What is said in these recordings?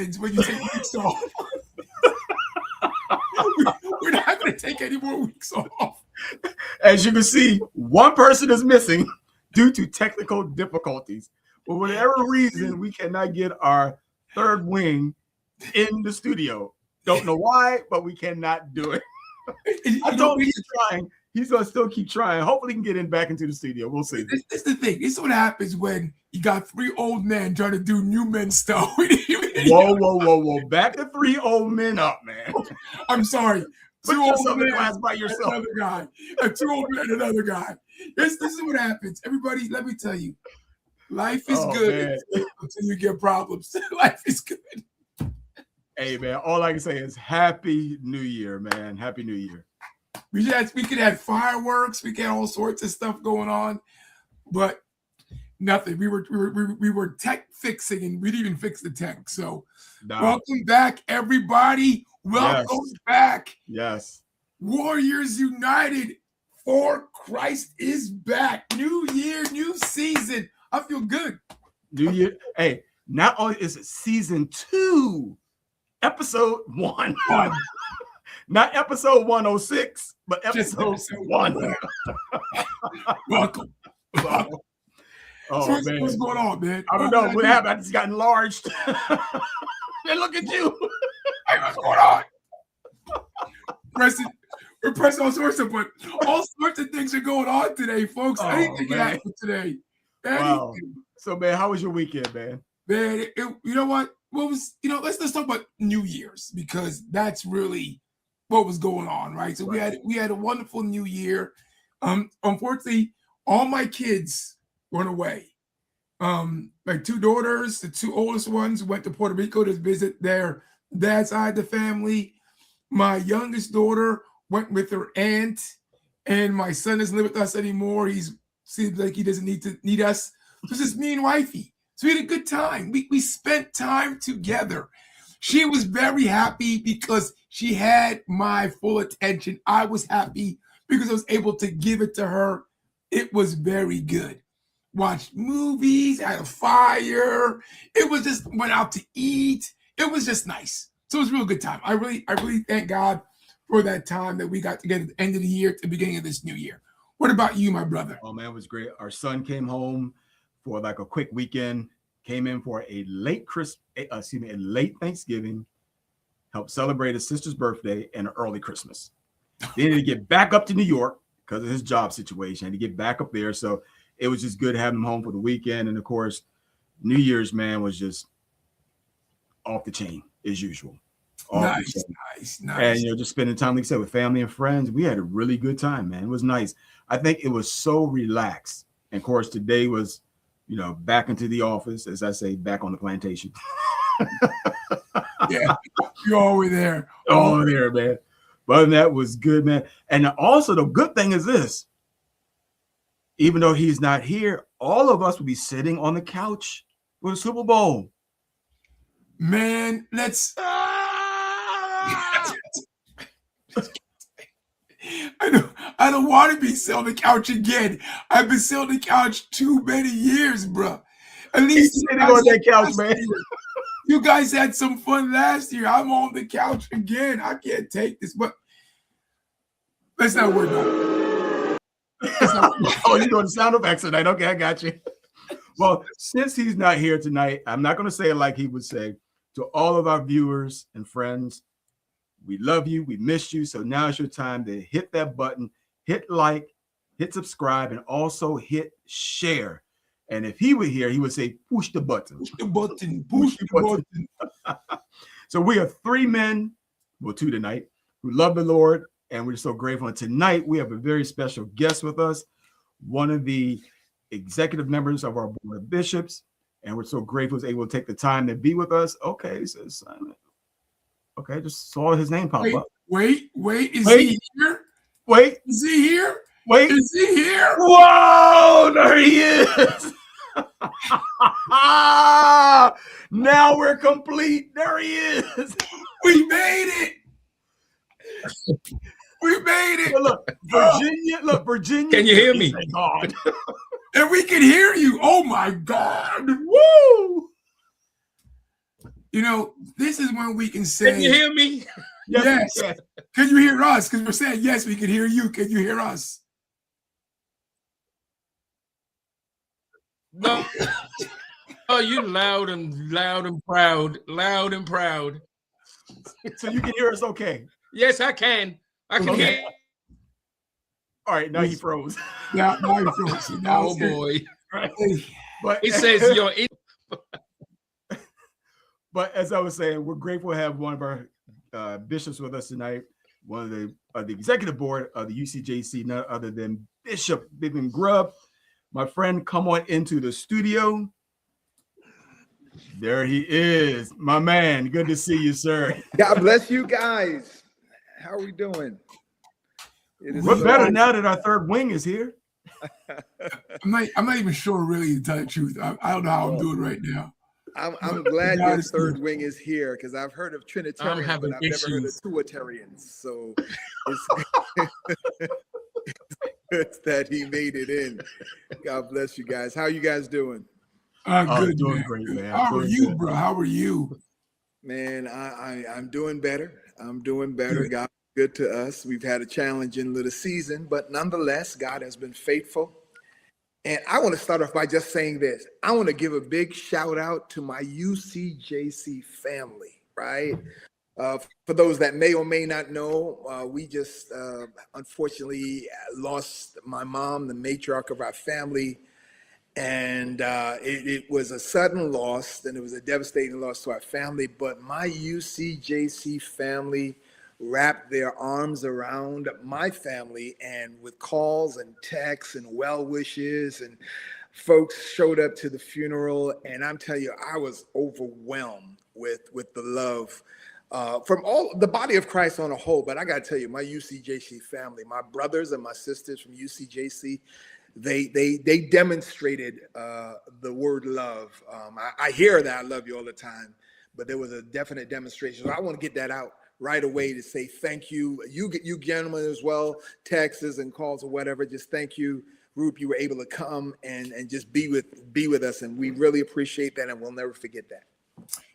happens when you take weeks off. We're not going to take any more weeks off. As you can see, one person is missing due to technical difficulties. For whatever reason, we cannot get our third wing in the studio. Don't know why, but we cannot do it. I told him he's trying. He's going to still keep trying. Hopefully he can get in back into the studio. We'll see. This is the thing. This is what happens when you got three old men trying to do new men stuff. Whoa. Back the three old men up, man. I'm sorry. Put yourself in class by yourself. Another guy. Two old men, another guy. This is what happens. Everybody, let me tell you. Life is good until you get problems. Life is good. Hey, man, all I can say is Happy New Year, man. Happy New Year. We could have fireworks. We get all sorts of stuff going on, but nothing. We were tech fixing, and we didn't even fix the tech. So, welcome back, everybody. Welcome back. Yes. Warriors United. For Christ is back. New year, new season. I feel good. New year. Hey, not only is it season 2, episode 1. Not episode 106, but episode 1. Welcome. Oh, so man. What's going on, man? I don't know. What happened? I just got enlarged. And look at you. Hey, what's going on? We're pressing all sorts of things are going on today, folks. Anything can happen today. Wow. So, man, how was your weekend, man? Man, you know what? Let's talk about New Year's, because that's really what was going on, right? So we had a wonderful New Year. Unfortunately, all my kids went away. My 2 daughters, the 2 oldest ones, went to Puerto Rico to visit their dad's side of the family. My youngest daughter went with her aunt, and my son doesn't live with us anymore. He seems like he doesn't need us. So it's just me and wifey. So we had a good time. We spent time together. She was very happy because she had my full attention. I was happy because I was able to give it to her. It was very good. Watched movies, had a fire. It was just went out to eat. It was just nice. So it was a real good time. I really thank God for that time that we got together at the end of the year, at the beginning of this new year. What about you, my brother? Oh, man, it was great. Our son came home for like a quick weekend, came in for a late Thanksgiving, helped celebrate his sister's birthday and an early Christmas. Then he get back up to New York because of his job situation, and to get back up there. So it was just good having him home for the weekend. And of course, New Year's, man, was just off the chain as usual. Nice. And just spending time, like I said, with family and friends. We had a really good time, man. It was nice. I think it was so relaxed. And of course, today was, back into the office, as I say, back on the plantation. Yeah, you're always there. All there, man. But that was good, man. And also, the good thing is this: even though he's not here, all of us will be sitting on the couch for the Super Bowl. Man, let's. I don't want to be sitting on the couch again. I've been sitting on the couch too many years, bro. At least sitting on that couch, man. You guys had some fun last year. I'm on the couch again. I can't take this, but let's not worry about it. Oh, you're doing the sound effects tonight. Okay, I got you. Well, since he's not here tonight, I'm not going to say it like he would say. To all of our viewers and friends, we love you. We miss you. So now is your time to hit that button, hit like, hit subscribe, and also hit share. And if he were here, he would say, push the button. Push the button. Push the button. So we are 3 men, well, 2 tonight, who love the Lord. And we're so grateful. And tonight we have a very special guest with us, one of the executive members of our board of bishops. And we're so grateful he's able to take the time to be with us. Okay, he says Simon. Okay, just saw his name pop up. Wait, is he here? Wait. Is he here? Wait. Is he here? Whoa, there he is. Now we're complete. There he is. We made it. We made it. Look, Virginia. Can you hear me? God. And we can hear you. Oh my God. Woo! this is when we can say, Can you hear me? Yes. Can you hear us? Because we're saying, yes, we can hear you. Can you hear us? No. Oh, you loud and proud. So you can hear us okay? Yes, I can. I can hear. All right, now he froze. Now he froze. Now oh boy! Right. But it says you're in. But as I was saying, we're grateful to have one of our bishops with us tonight. One of the executive board of the UCJC, none other than Bishop Vivian Grubb. My friend, come on into the studio. There he is, my man. Good to see you, sir. God bless you guys. How are we doing? We're better now that our third wing is here. I'm not even sure, really, to tell the truth. I don't know how I'm doing right now. I'm glad your third wing is here because I've heard of Trinitarians, but I've never heard of Tuitarians. So it's that he made it in. God bless you guys. How are you guys doing? Good, doing man. Great, man. How are you, bro? How are you? Man, I'm doing better. I'm doing better. God is good to us. We've had a challenging little season, but nonetheless, God has been faithful. And I want to start off by just saying this. I want to give a big shout out to my UCJC family, right? For those that may or may not know, we just unfortunately lost my mom, the matriarch of our family. And it was a sudden loss, and it was a devastating loss to our family. But my UCJC family wrapped their arms around my family, and with calls and texts and well wishes, and folks showed up to the funeral. And I'm telling you, I was overwhelmed with the love from all the body of Christ on a whole. But I got to tell you, my UCJC family, my brothers and my sisters from UCJC, they demonstrated the word love. I hear that I love you all the time, but there was a definite demonstration. So I want to get that out right away to say thank you. You gentlemen as well, texts and calls or whatever. Just thank you, group. You were able to come and just be with us, and we really appreciate that, and we'll never forget that.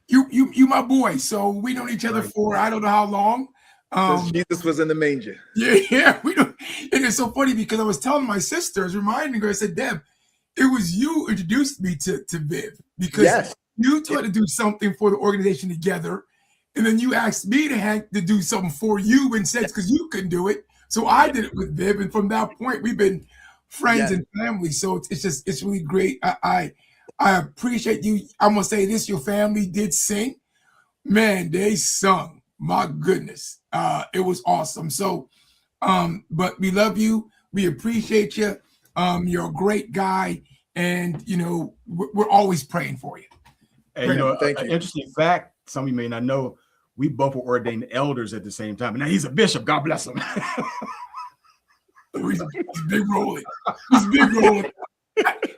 You my boy. So we known each other for I don't know how long. Jesus was in the manger. Yeah, we don't. And it's so funny because I was telling my sisters, reminding her, I said, Deb, it was you who introduced me to Viv because you tried to do something for the organization together, and then you asked me to do something for you and said because you couldn't do it, so I did it with Viv, and from that point we've been friends and family. So it's really great. I appreciate you. I'm gonna say this: your family did sing, man. They sung. My goodness, it was awesome. So, but we love you. We appreciate you. You're a great guy, and we're always praying for you. And thank you. Interesting fact: some of you may not know, we both were ordained elders at the same time. And now he's a bishop. God bless him. He's big rolling. He's big rolling.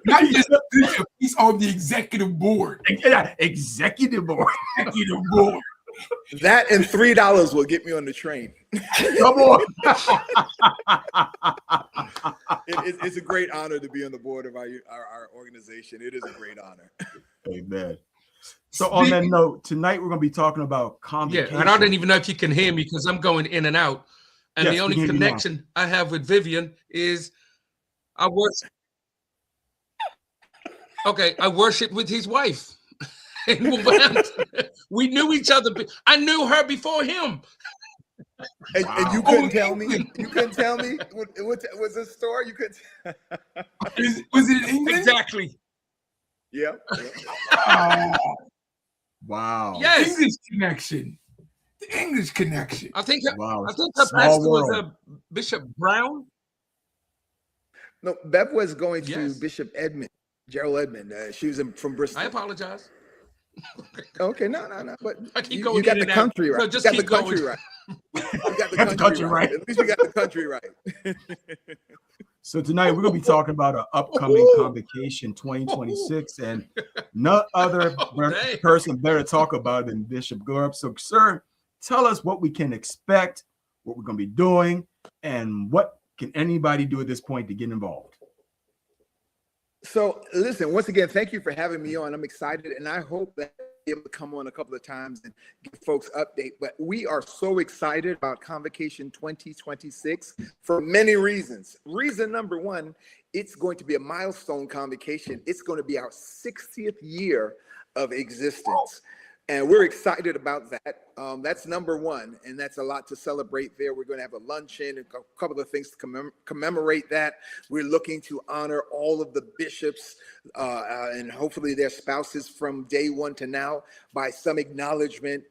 Not just a bishop. He's on the executive board. Executive board. Executive board. That and $3 will get me on the train. Come on. It's a great honor to be on the board of our organization. It is a great honor. Amen. So on that note, tonight we're going to be talking about convocation. Yeah, and I don't even know if you can hear me because I'm going in and out. And the only connection I have with Vivian is I worship with his wife. We knew each other. I knew her before him. And you couldn't tell me? You couldn't tell me? What was this story? You couldn't. Was it in England? Exactly. Yeah. Wow. Yes. English connection. The English connection. I think her Small pastor world. was Bishop Brown. No, Bev was going to Yes. Bishop Edmund, Gerald Edmund. She was from Bristol. I apologize. Okay, no. But I keep you going got in the and country out. right. No, just you got keep the country going. right. You got the country right. At least we got the country right. So tonight we're going to be talking about an upcoming convocation 2026, and no other person better to talk about than Bishop Grubb. So, sir, tell us what we can expect, what we're going to be doing, and what can anybody do at this point to get involved. So listen, once again, thank you for having me on. I'm excited, and I hope that able to come on a couple of times and give folks update. But we are so excited about Convocation 2026 for many reasons. Reason number one, it's going to be a milestone convocation. It's going to be our 60th year of existence. And we're excited about that. That's number one, and that's a lot to celebrate there. We're going to have a luncheon and a couple of things to commemorate that. We're looking to honor all of the bishops and hopefully their spouses from day one to now by some acknowledgement,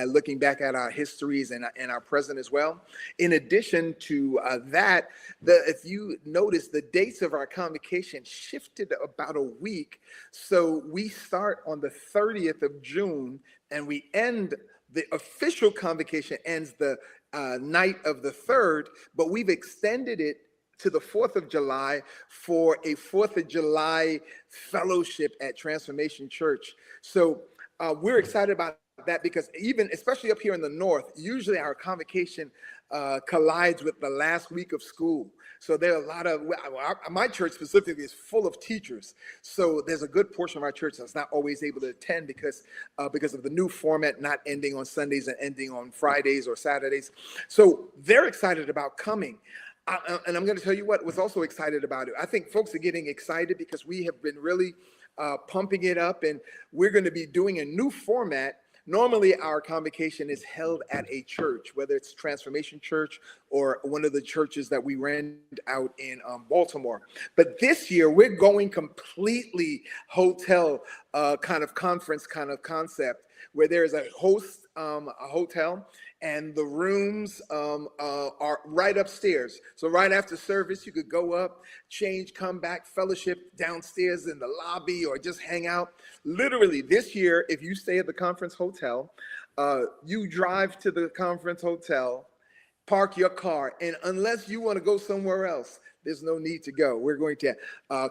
looking back at our histories and our present as well. In addition to that, if you notice, the dates of our convocation shifted about a week. So we start on the 30th of June and we end. The official convocation ends the night of the 3rd, but we've extended it to the 4th of July for a 4th of July fellowship at Transformation Church. So we're excited about that because especially up here in the North, usually our convocation collides with the last week of school. So there are a lot of, my church specifically is full of teachers. So there's a good portion of our church that's not always able to attend because of the new format, not ending on Sundays and ending on Fridays or Saturdays. So they're excited about coming. And I'm going to tell you what was also excited about it. I think folks are getting excited because we have been really pumping it up, and we're going to be doing a new format. Normally, our convocation is held at a church, whether it's Transformation Church or one of the churches that we rent out in Baltimore. But this year, we're going completely hotel kind of conference kind of concept, where there's a host, a hotel, and the rooms are right upstairs. So right after service, you could go up, change, come back, fellowship downstairs in the lobby, or just hang out. Literally this year, if you stay at the conference hotel, you drive to the conference hotel, park your car, and unless you want to go somewhere else, there's no need to go. We're going to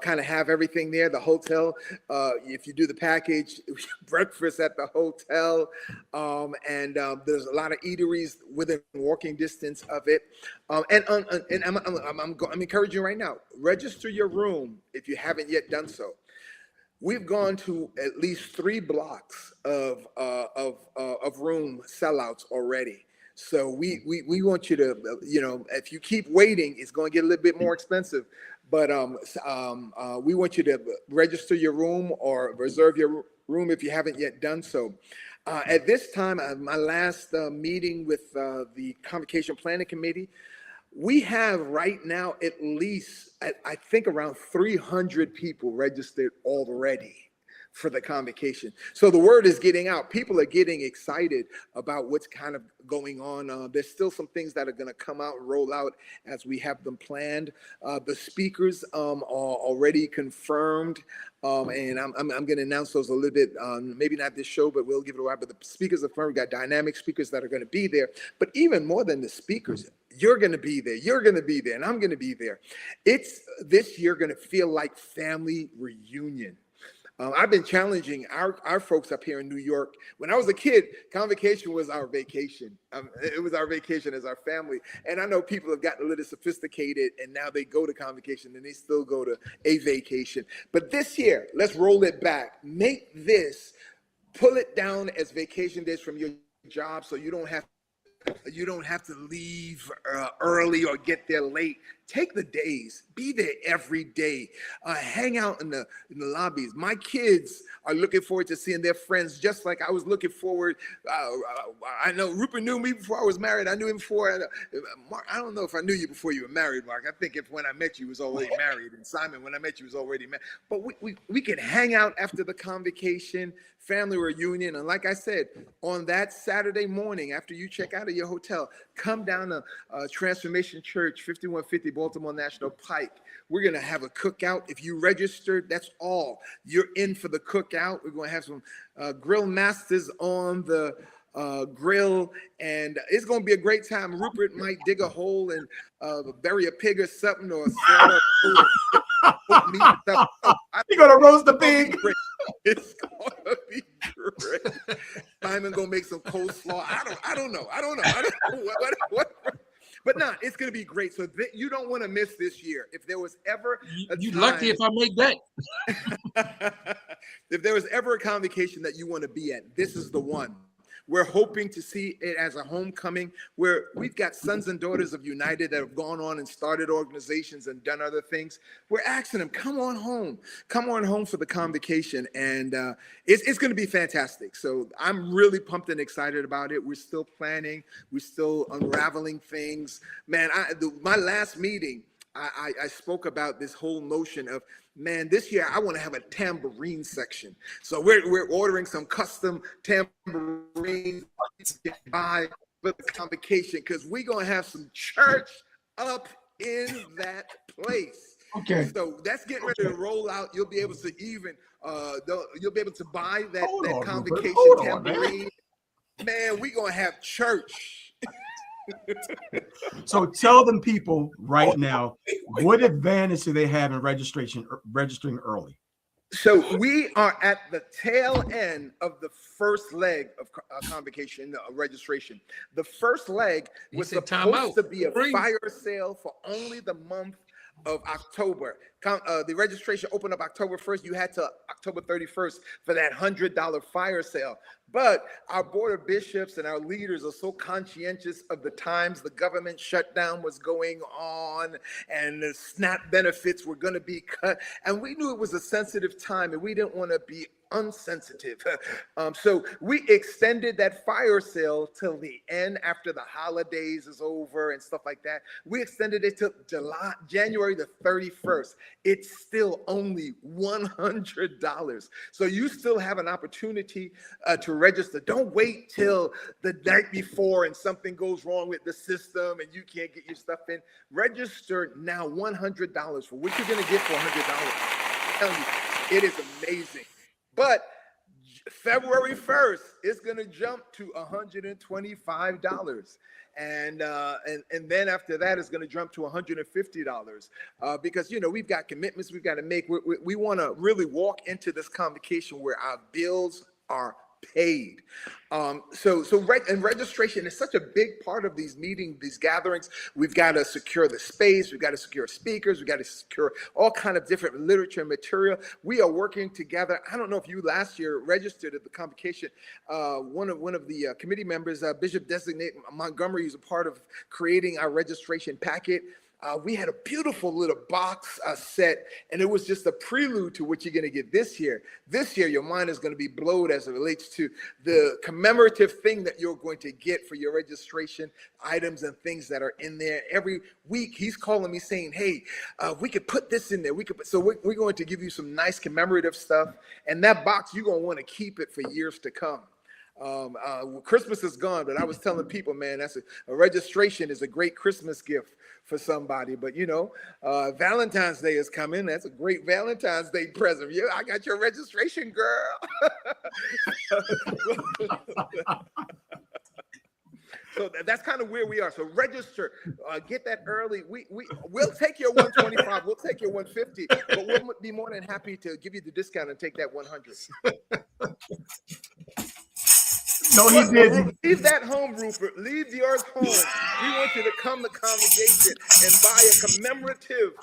kind of have everything there. The hotel, if you do the package, breakfast at the hotel, and there's a lot of eateries within walking distance of it. And I'm encouraging you right now, register your room if you haven't yet done so. We've gone to at least 3 blocks of room sellouts already. So we want you to, if you keep waiting, it's going to get a little bit more expensive. But we want you to register your room or reserve your room if you haven't yet done so. At this time, my last meeting with the Convocation Planning Committee, we have right now at least, I think, around 300 people registered already for the convocation. So the word is getting out. People are getting excited about what's kind of going on. There's still some things that are going to come out and roll out as we have them planned. The speakers are already confirmed. And I'm going to announce those a little bit, maybe not this show, but we'll give it a while. But the speakers are confirmed. We've got dynamic speakers that are going to be there. But even more than the speakers, you're going to be there. You're going to be there. And I'm going to be there. It's this year going to feel like family reunion. I've been challenging our folks up here in New York. When I was a kid, convocation was our vacation. It was our vacation as our family. And I know people have gotten a little sophisticated, and now they go to convocation and they still go to a vacation. But this year, let's roll it back. Pull it down as vacation days from your job, so you don't have to leave early or get there late. Take the days. Be there every day. Hang out in the lobbies. My kids are looking forward to seeing their friends, just like I was looking forward. I know Rupert knew me before I was married. I knew him before. Mark, I don't know if I knew you before you were married, Mark. I think when I met you, was already married. And Simon, when I met you, was already married. But we can hang out after the convocation, family reunion. And like I said, on that Saturday morning, after you check out of your hotel, come down to Transformation Church, 5150 Baltimore National Pike. We're going to have a cookout. If you registered, that's all. You're in for the cookout. We're going to have some grill masters on the grill, and it's going to be a great time. Rupert might dig a hole and bury a pig or something, or You're going to roast the pig. It's gonna be great. Simon gonna make some coleslaw. I don't know. What But no, it's going to be great. So you don't want to miss this year. If there was ever you lucky if I make that. If there was ever a convocation that you want to be at, this is the one. We're hoping to see it as a homecoming where we've got sons and daughters of United that have gone on and started organizations and done other things. We're asking them, come on home for the convocation. And it's going to be fantastic. So I'm really pumped and excited about it. We're still planning. We're still unraveling things. Man, my last meeting, I spoke about this whole notion of, man, this year I want to have a tambourine section. So we're ordering some custom tambourines to buy for the convocation because we're going to have some church up in that place. Okay. So that's getting ready to roll out. You'll be able to you'll be able to buy that convocation tambourine. Man, we're going to have church. So tell them people right now, what advantage do they have in registering early? So we are at the tail end of the first leg of convocation registration. The first leg was supposed to be a fire sale for only the month of October. The registration opened up October 1st. You had to October 31st for that $100 fire sale. But our board of bishops and our leaders are so conscientious of the times the government shutdown was going on and the SNAP benefits were going to be cut. And we knew it was a sensitive time and we didn't want to be unsensitive. So we extended that fire sale till the end after the holidays is over and stuff like that. We extended it to January the 31st. It's still only $100. So you still have an opportunity to register. Don't wait till the night before and something goes wrong with the system and you can't get your stuff in. Register now, $100 for what you're going to get for $100. I'm telling you, it is amazing. But February 1st, it's going to jump to $125. And then after that, it's going to jump to $150 because, you know, we've got commitments we've got to make. We want to really walk into this convocation where our bills are paid. And registration is such a big part of these meetings, these gatherings. We've got to secure the space. We've got to secure speakers. We've got to secure all kind of different literature and material. We are working together. I don't know if you last year registered at the convocation. One of the committee members, Bishop Designate Montgomery, is a part of creating our registration packet. We had a beautiful little box set, and it was just a prelude to what you're going to get this year. This year, your mind is going to be blown as it relates to the commemorative thing that you're going to get for your registration items and things that are in there. Every week, he's calling me saying, hey, we could put this in there. So we're going to give you some nice commemorative stuff, and that box, you're going to want to keep it for years to come. Christmas is gone, but I was telling people, man, that's a registration is a great Christmas gift for somebody. But you know, Valentine's Day is coming. That's a great Valentine's Day present. Yeah, I got your registration, girl. So that's kind of where we are. So register, get that early. We'll take your 125, we'll take your 150, but we'll be more than happy to give you the discount and take that 100. No, he didn't. Leave that home, Rupert. Leave yours home. We want you to come to convocation and buy a commemorative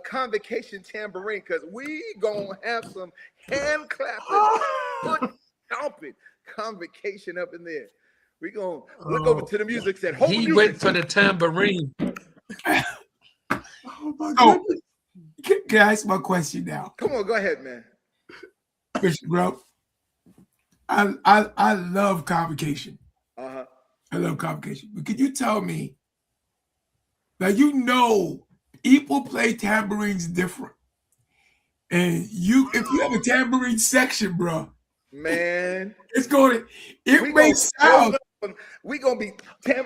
convocation tambourine because we gonna have some hand clapping, foot stomping convocation up in there. We gonna look over to the music set. He went for the tambourine. Oh, can I ask my question now? Come on, go ahead, man. Bishop Grubb, I love convocation. Uh-huh. I love convocation. But can you tell me that people play tambourines different, and if you have a tambourine section, bro, man, it may sound. We're going to be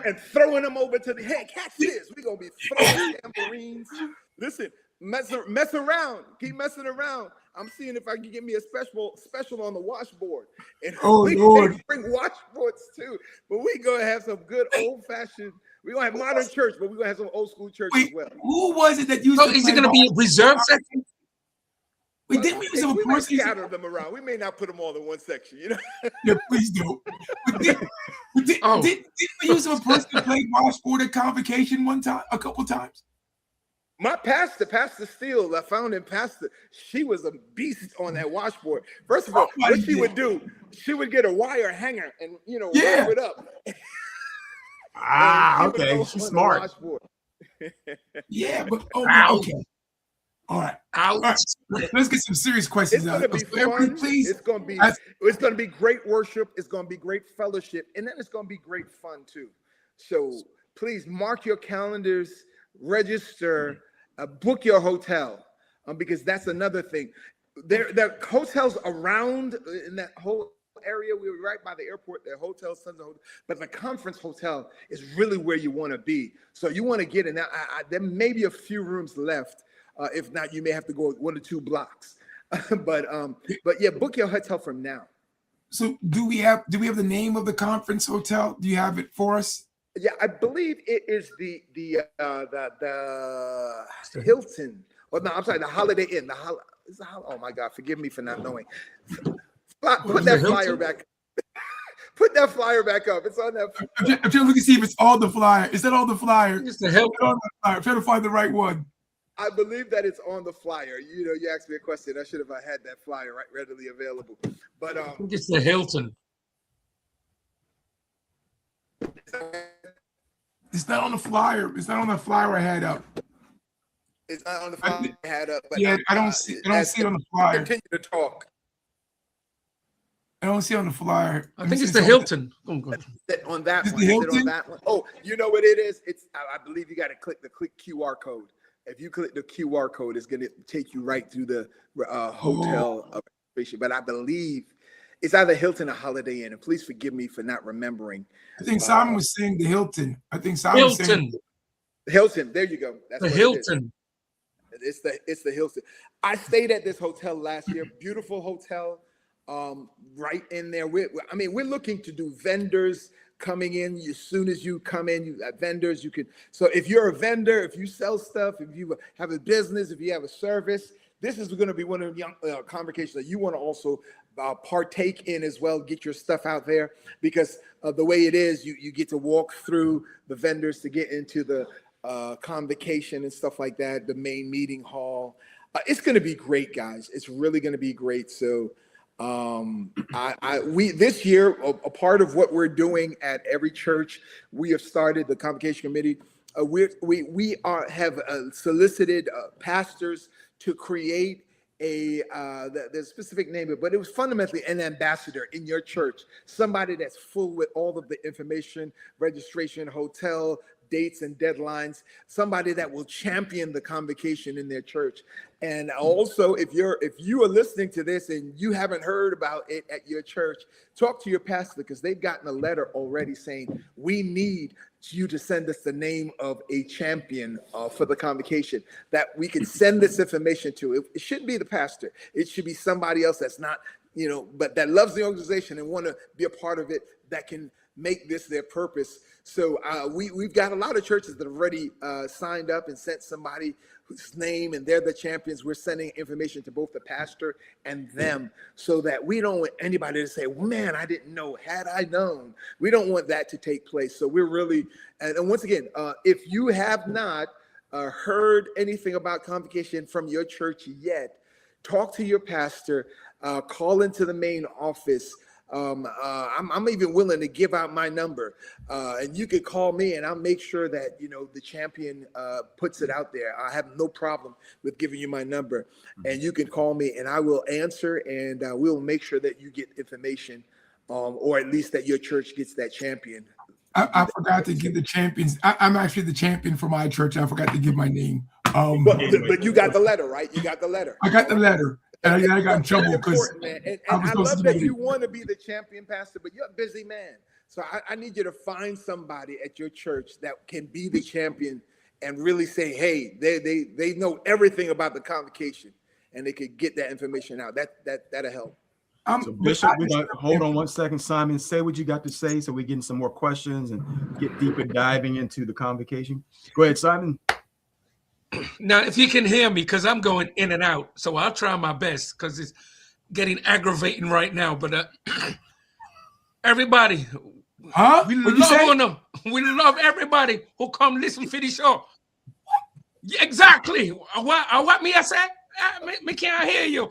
and throwing them over to the head. Catch this. We're going to be throwing tambourines. Listen, mess around. Keep messing around. I'm seeing if I can get me a special on the washboard. And Lord. Bring washboards too. But we're going to have some good old-fashioned. We're going to have modern church, but we're going to have some old school church as well. Who was it that used to is it going to be a reserve section? Wait, didn't we use them we a might person? scatter them around. We may not put them all in one section, you know. Yeah, please do. But didn't we use them a person to play washboard at Convocation a couple times? My pastor, Pastor Steele, I found in Pastor, she was a beast on that washboard. First of all, what she would do, she would get a wire hanger and, wire it up. Okay, she's smart. Yeah, but okay. All right. Ouch. All right. Let's get some serious questions out. It's going to be fun. Please. It's going to be great worship. It's going to be great fellowship. And then it's going to be great fun too. So please mark your calendars, register, book your hotel, because that's another thing. There are hotels around in that whole area. We were right by the airport. There are hotels, tons of hotels, but the conference hotel is really where you want to be. So you want to get in. There may be a few rooms left. If not, you may have to go 1 or 2 blocks. but yeah, book your hotel from now. So do we have the name of the conference hotel? Do you have it for us? Yeah, I believe it is the Hilton. Or no, I'm sorry, the Holiday Inn. Oh my God, forgive me for not knowing. Put that flyer back. Put that flyer back up. It's on that. I'm trying to look and see if it's on the flyer. Is that on the flyer? It's the Hilton. I'm trying to find the right one. I believe that it's on the flyer. You asked me a question. I should have had that flyer readily available. But I think it's the Hilton. It's not on the flyer. It's not on the flyer I had up. It's not on the flyer I had up. But yeah, I don't see it on the flyer. Continue to talk. I don't see it on the flyer. I think it's the Hilton. On that is one. The Hilton? Is it on that one? Oh, you know what it is? I believe you got to click the QR code. If you click the QR code, it's going to take you right through the hotel registration. But I believe it's either Hilton or Holiday Inn. And please forgive me for not remembering. I think Simon was saying the Hilton. Was saying Hilton. There you go. That's the Hilton. It's the Hilton. I stayed at this hotel last year. Beautiful hotel. Right in there. We're looking to do vendors coming in. As soon as you come in, you got vendors. You can. So if you're a vendor, if you sell stuff, if you have a business, if you have a service, this is going to be one of the convocations that you want to also partake in as well. Get your stuff out there, because the way it is, you get to walk through the vendors to get into the convocation and stuff like that. The main meeting hall. It's going to be great, guys. It's really going to be great. So. We this year, a part of what we're doing at every church, we have started the convocation committee. We have solicited pastors to create the specific name, but it was fundamentally an ambassador in your church, somebody that's full with all of the information, registration, hotel, dates and deadlines, somebody that will champion the convocation in their church. And also, if you are listening to this and you haven't heard about it at your church, talk to your pastor, because they've gotten a letter already saying, we need you to send us the name of a champion for the convocation that we can send this information to. It shouldn't be the pastor. It should be somebody else that's not, but that loves the organization and want to be a part of it, that can make this their purpose. So we've got a lot of churches that have already signed up and sent somebody whose name, and they're the champions. We're sending information to both the pastor and them, so that we don't want anybody to say, well, man, I didn't know, had I known. We don't want that to take place. So we're really, and once again, if you have not heard anything about convocation from your church yet, talk to your pastor, call into the main office. I'm even willing to give out my number, and you could call me, and I'll make sure that the champion puts it out there. I have no problem with giving you my number, and you can call me, and I will answer, and we'll make sure that you get information, or at least that your church gets that champion. I forgot to give the champions. I'm actually the champion for my church. I forgot to give my name. But you got the letter, right? You got the letter. I got the letter. And I got in trouble because I love that you want to be the champion pastor, but you're a busy man. So I need you to find somebody at your church that can be the champion and really say, hey, they know everything about the convocation, and they could get that information out. That'll help. So Bishop, hold on one second, Simon. Say what you got to say, so we're getting some more questions and get deeper diving into the convocation. Go ahead, Simon. Now, if you can hear me, because I'm going in and out, so I'll try my best because it's getting aggravating right now. But everybody, Huh? we What'd you love say? on them. We love everybody who come listen for the show. Yeah, exactly. What me I say? Me can't hear you.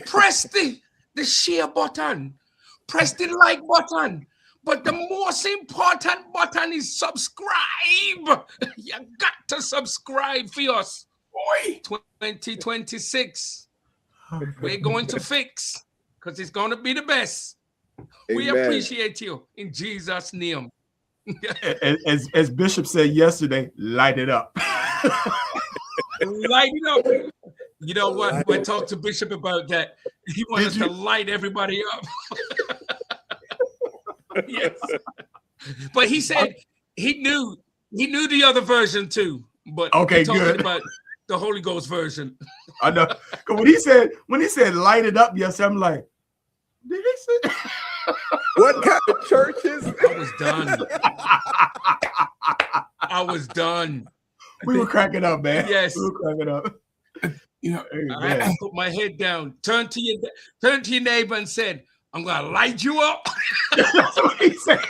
Press the share button. Press the like button. But the most important button is subscribe. You got to subscribe for us. Boy. 2026. We're going to fix because it's going to be the best. We Amen. appreciate you in Jesus' name. As Bishop said yesterday, light it up. Light it up. You know what? When I talked to Bishop about that, he wanted us to light everybody up. Yes. But he said he knew the other version too. But okay, talking good. About the Holy Ghost version. I know. When he said light it up, yes, I'm like, did he say? What kind of churches? I was done. I was done. We were cracking up, man. Yes. We were cracking up. You know, I had to put my head down, turn to your neighbor and said, I'm gonna light you up. That's what he said.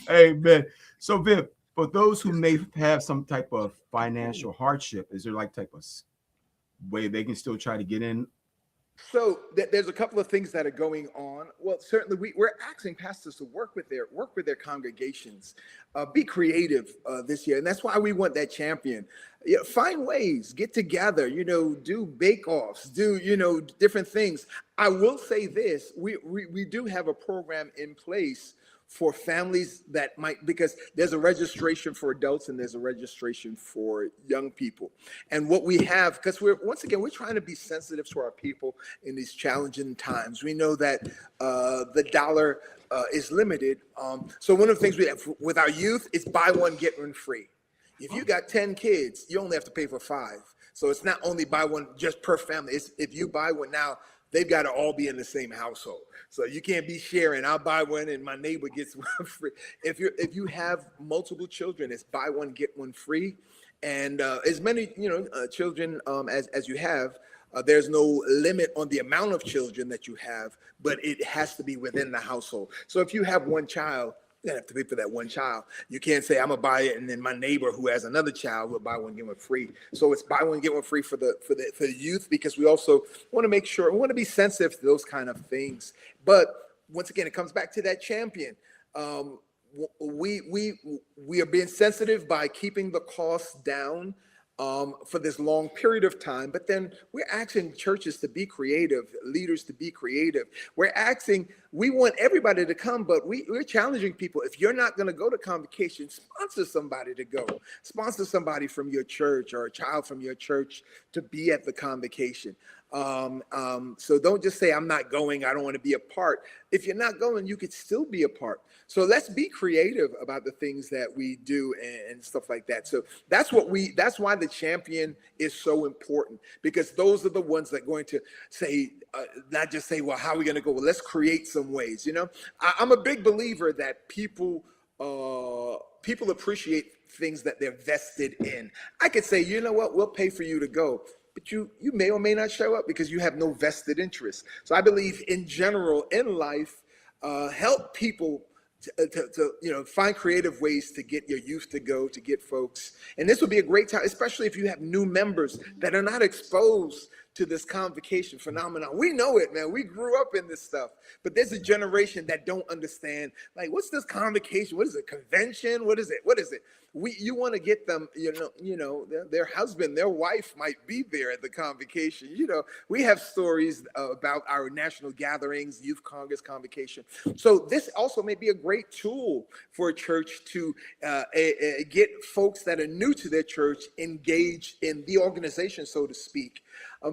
Amen. So Viv, for those who may have some type of financial hardship, is there like type of way they can still try to get in? So there's a couple of things that are going on. Well, certainly we're asking pastors to work with their congregations, be creative this year, and that's why we want that champion. Find ways, get together, do bake-offs, do different things. I will say this: we do have a program in place for families that might, because there's a registration for adults and there's a registration for young people. And what we have, because we're trying to be sensitive to our people in these challenging times. We know that the dollar is limited. So one of the things we have with our youth is buy one, get one free. If you got 10 kids, you only have to pay for 5. So it's not only buy one just per family. It's if you buy one now, they've got to all be in the same household. So you can't be sharing. I'll buy one and my neighbor gets one free. If you have multiple children, it's buy one, get one free. And as many children as you have, there's no limit on the amount of children that you have, but it has to be within the household. So if you have one child, you're gonna have to pay for that one child. You can't say I'm gonna buy it and then my neighbor who has another child will buy one, get one free. So it's buy one, get one free for the youth, because we also want to make sure, we want to be sensitive to those kind of things. But once again, it comes back to that champion. We are being sensitive by keeping the costs down for this long period of time, but then we're asking churches to be creative, leaders to be creative. We want everybody to come, but we're challenging people. If you're not going to go to convocation, sponsor somebody to go. Sponsor somebody from your church or a child from your church to be at the convocation. So don't just say, I'm not going, I don't want to be a part. If you're not going, you could still be a part. So let's be creative about the things that we do and stuff like that. So that's why the champion is so important, because those are the ones that are going to say, not just say, well, how are we going to go? Well, let's create some ways. I'm a big believer that people appreciate things that they're vested in. I could say, you know what, we'll pay for you to go, but you may or may not show up because you have no vested interest. So I believe in general in life, help people to find creative ways to get your youth to go, to get folks. And this would be a great time, especially if you have new members that are not exposed to this convocation phenomenon. We know it, man. We grew up in this stuff, but there's a generation that don't understand, like, what's this convocation? What is it? Convention? What is it? What is it? You want to get them, their husband, their wife might be there at the convocation. We have stories about our national gatherings, youth congress convocation. So this also may be a great tool for a church to get folks that are new to their church engaged in the organization, so to speak.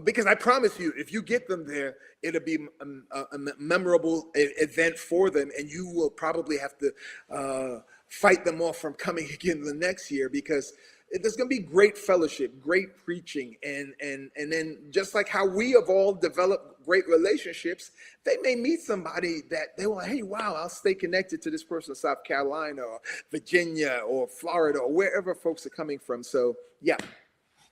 Because I promise you, if you get them there, it'll be a memorable event for them, and you will probably have to fight them off from coming again the next year, because there's going to be great fellowship, great preaching, and then just like how we have all developed great relationships, they may meet somebody that they want, hey, wow, I'll stay connected to this person in South Carolina or Virginia or Florida or wherever folks are coming from. So, yeah.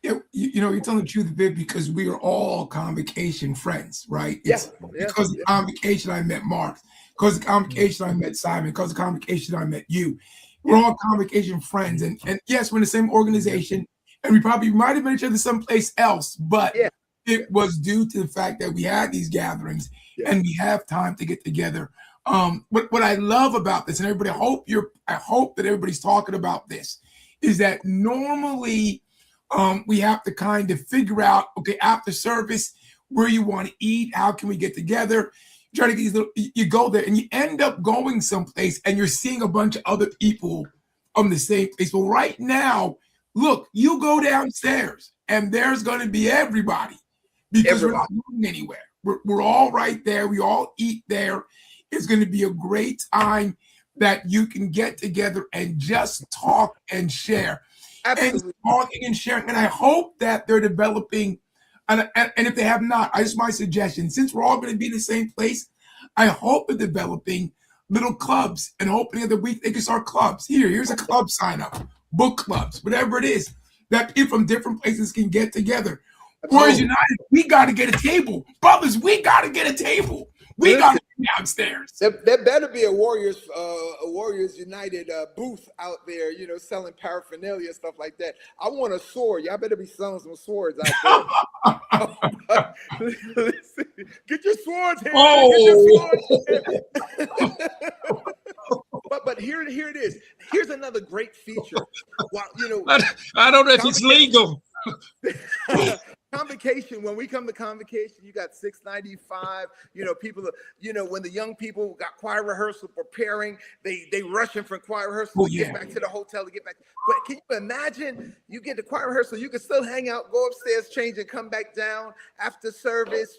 Yeah, you're telling the truth, Viv, because we are all convocation friends, right? Yeah, It's yeah, because of convocation I met Mark, because of convocation I met Simon, because of convocation I met you. We're all convocation friends, and yes, we're in the same organization, and we probably might have met each other someplace else, but yeah, it was due to the fact that we had these gatherings yeah. and we have time to get together. What I love about this, and everybody, I hope that everybody's talking about this, is that normally we have to kind of figure out, okay, after service, where you want to eat, how can we get together? Try to get these little, you go there and you end up going someplace and you're seeing a bunch of other people from the same place. Well, right now, look, you go downstairs and there's going to be everybody because we're not going anywhere. We're all right there. We all eat there. It's going to be a great time that you can get together and just talk and share. Absolutely. And talking and sharing. And I hope that they're developing, and if they have not, I just my suggestion, since we're all going to be in the same place, I hope they're developing little clubs and hoping the week they can start clubs. Here's a club sign up, book clubs, whatever it is, that people from different places can get together. Whereas United, we got to get a table. Brothers, we got to get a table. We got to be downstairs. There better be a Warriors United booth out there, selling paraphernalia and stuff like that. I want a sword. Y'all better be selling some swords out there. Listen, get your swords here. Oh. Get your swords here. But here it is. Here's another great feature. Well, I don't know if it's legal. Convocation, when we come to convocation, you got $6.95. People, when the young people got choir rehearsal preparing, they rushing from choir rehearsal to get back to the hotel to get back. But can you imagine you get to choir rehearsal, you can still hang out, go upstairs, change, and come back down after service.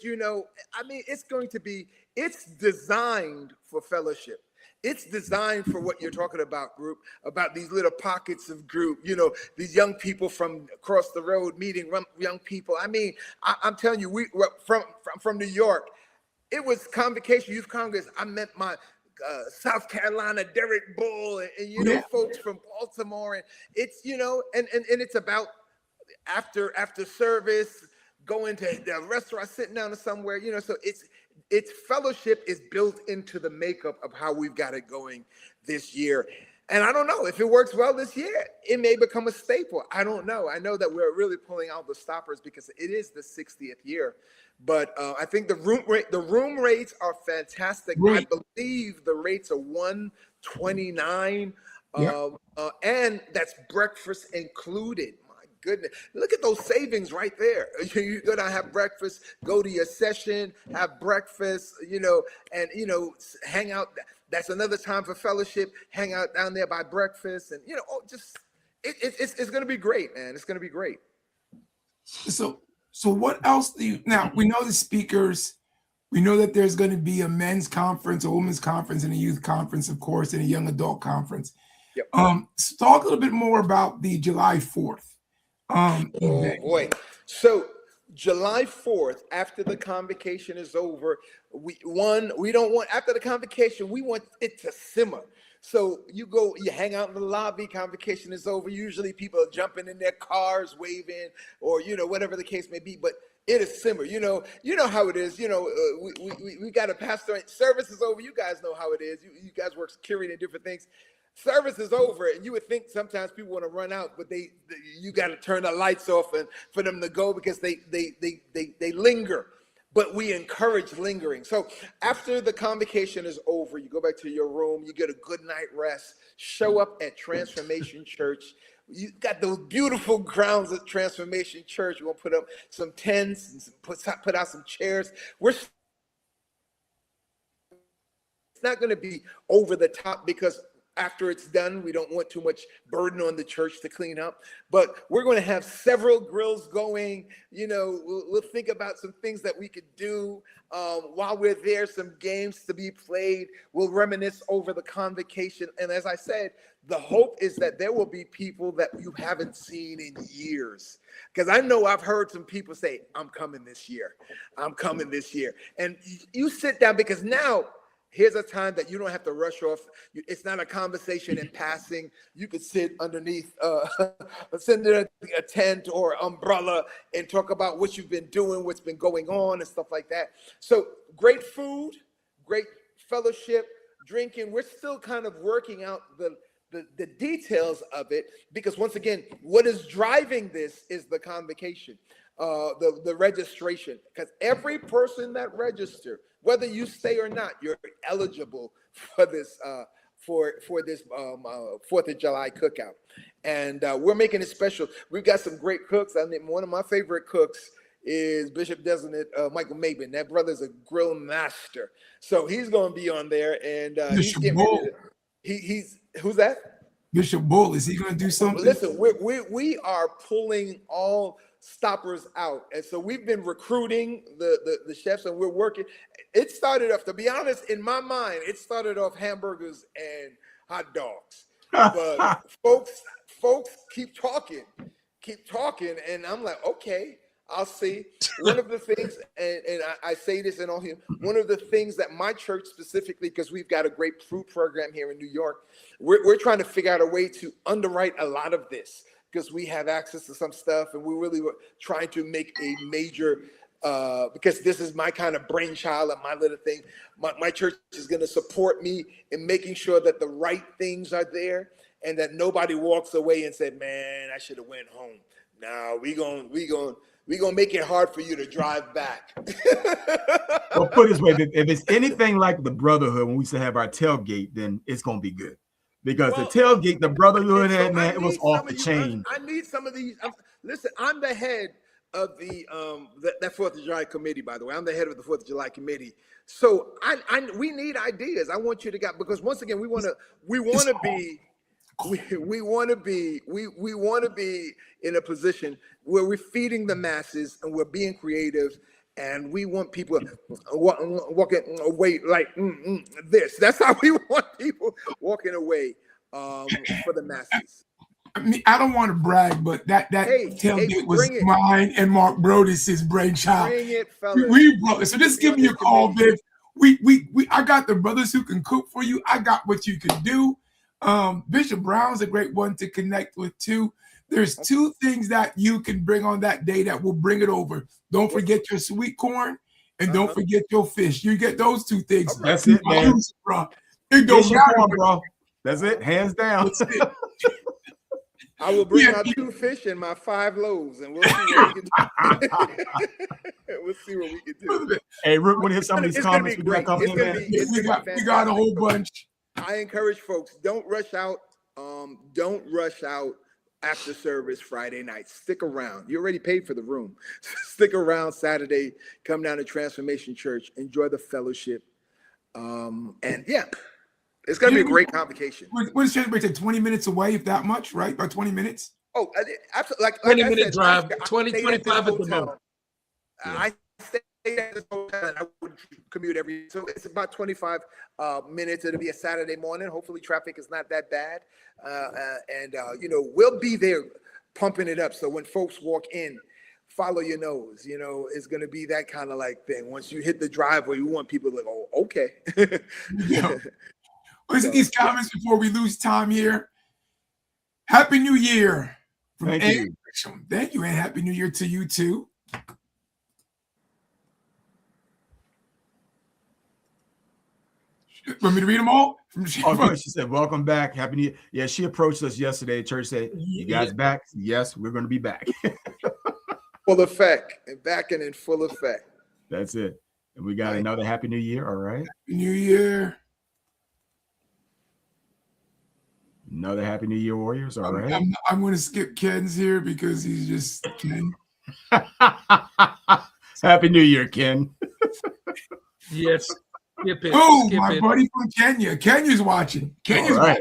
It's designed for fellowship. It's designed for what you're talking about, group, about these little pockets of group, these young people from across the road meeting young people. I mean, I'm telling you, we were from New York. It was Convocation Youth Congress. I met my South Carolina Derek Bull and folks from Baltimore. And it's, and it's about after service, going to the restaurant, sitting down somewhere, so it's fellowship is built into the makeup of how we've got it going this year. And I don't know if it works well this year, it may become a staple. I don't know. I know that we're really pulling out the stoppers because it is the 60th year. But I think the room rates are fantastic. Right. I believe the rates are $129, and that's breakfast included. Goodness, look at those savings right there. You're gonna have breakfast, go to your session, have breakfast, and hang out. That's another time for fellowship. Hang out down there by breakfast, and it's gonna be great, man. It's gonna be great. So what else do you now? We know the speakers. We know that there's going to be a men's conference, a women's conference, and a youth conference, of course, and a young adult conference. Yep. So talk a little bit more about the July 4th. Oh boy! So July 4th, after the convocation is over, we don't want after the convocation, we want it to simmer. So you hang out in the lobby. Convocation is over. Usually people are jumping in their cars, waving, or whatever the case may be. But it is simmer. You know how it is. We got a pastor. Service is over. You guys know how it is. You guys work security and different things. Service is over, and you would think sometimes people want to run out, but you got to turn the lights off and for them to go because they linger. But we encourage lingering. So after the convocation is over, you go back to your room, you get a good night rest, show up at Transformation Church. You got those beautiful grounds at Transformation Church. We're going to put up some tents and put out some chairs. It's not going to be over the top because after it's done. We don't want too much burden on the church to clean up, but we're going to have several grills going. You know, we'll think about some things that we could do while we're there, some games to be played. We'll reminisce over the convocation. And as I said, the hope is that there will be people that you haven't seen in years. Because I know I've heard some people say, I'm coming this year. I'm coming this year. And you sit down, because now here's a time that you don't have to rush off. It's not a conversation in passing. You could sit underneath a tent or umbrella and talk about what you've been doing, what's been going on and stuff like that. So great food, great fellowship, drinking. We're still kind of working out the details of it, because once again, what is driving this is the convocation, the registration, because every person that register, whether you stay or not, you're eligible for this for this 4th of July cookout. And we're making it special. We've got some great cooks. I mean, one of my favorite cooks is Bishop Designate Michael Mabin. That brother's a grill master. So he's going to be on there, and he's getting ready to, he's who's that? Bishop Bull. Is he going to do something? Listen, we are pulling all stoppers out, and so we've been recruiting the chefs, and we're working. It started off, to be honest, in my mind, it started off hamburgers and hot dogs, but folks keep talking, and I'm like, okay, I'll see. One of the things, and I say this in all here, one of the things that my church specifically, because we've got a great food program here in New York, we're trying to figure out a way to underwrite a lot of this, because we have access to some stuff, and we really were trying to make a major, because this is my kind of brainchild and my little thing. My church is going to support me in making sure that the right things are there, and that nobody walks away and said, man, I should have went home. No, we gonna make it hard for you to drive back. Well, put it this way, if it's anything like the Brotherhood when we used to have our tailgate, then it's gonna be good. Because the tailgate, the Brotherhood had, man, it was off the chain. I need some of these. Listen, I'm the head of the that 4th of July committee, by the way. I'm the head of the 4th of July committee. So we need ideas. I want you to get, because once again, we want to be in a position where we're feeding the masses and we're being creative, and we want people walking away like this. That's how we want people walking away for the masses. I mean, I don't want to brag, but that tailgate was mine and Mark Brodus' brainchild. Bring it, fellas. We brought it. So just give me a call, Viv. I got the brothers who can cook for you. I got what you can do. Bishop Brown's a great one to connect with too. There's 2 things that you can bring on that day that will bring it over. Don't forget your sweet corn, and don't forget your fish. You get those 2 things. That's it, man. Bro. It don't matter, bro. That's it, hands down. That's it. I will bring my 2 fish and my 5 loaves, and we'll see what we can do. We'll see what we can do. Hey, Rick, want to hear some of these comments? We got a whole bunch. I encourage folks, don't rush out. Don't rush out after service Friday night. Stick around. You already paid for the room. Stick around Saturday. Come down to Transformation Church. Enjoy the fellowship. And yeah, it's going to be a great convocation. What is Transformation? 20 minutes away, if that much, right? About 20 minutes? Oh, absolutely. Like 20-minute drive, 25 at the moment. I stay at this hotel, and I would commute so it's about 25 minutes. It'll be a Saturday morning. Hopefully traffic is not that bad. And we'll be there pumping it up. So when folks walk in, follow your nose, it's going to be that kind of like thing. Once you hit the driveway, you want people to go, oh, okay. Yeah. Listen to these comments before we lose time here. Happy New Year. Thank you. Thank you, and Happy New Year to you too. Want me to read them all? Oh, she said, welcome back. Happy New Year. Yeah, she approached us yesterday. Church said, you guys back? Yes, we're going to be back. Full effect. And back and in full effect. That's it. And we got another Happy New Year. All right. Happy New Year. Another Happy New Year, Warriors. All right. I'm going to skip Ken's here because he's just Ken. Happy New Year, Ken. Yes. Skip it. Oh, Skip my it. buddy from Kenya. Kenya's watching. Kenya's All right.